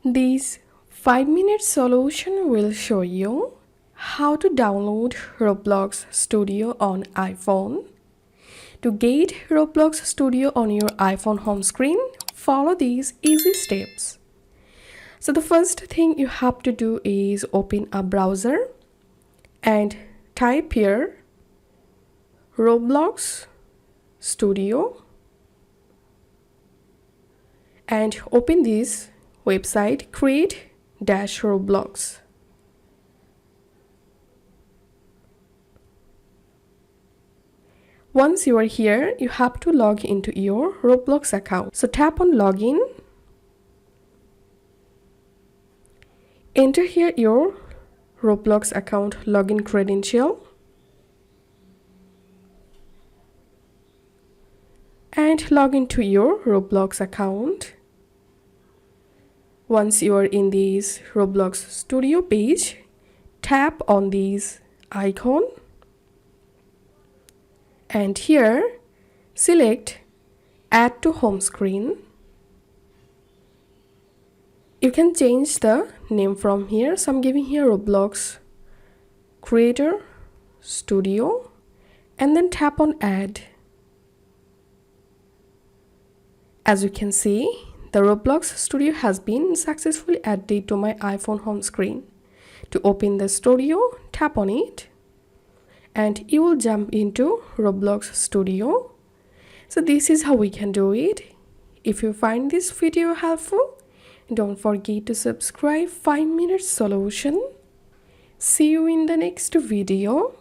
This 5-minute solution will show you how to download Roblox Studio on iPhone. To get Roblox Studio on your iPhone home screen, follow these easy steps. So the first thing you have to do is open a browser and type here Roblox Studio and open this website create-roblox. Once you are here, you have to log into your Roblox account. So tap on login. Enter here your Roblox account login credential and log into your Roblox account. Once you are in this Roblox Studio page, tap on this icon and here select Add to Home Screen. You can change the name from here, so I'm giving here Roblox Creator Studio and then tap on Add. As you can see, the Roblox Studio has been successfully added to my iPhone home screen. To open the studio, tap on it and you will jump into Roblox Studio. So this is how we can do it. If you find this video helpful, don't forget to subscribe. 5-minute solution. See you in the next video.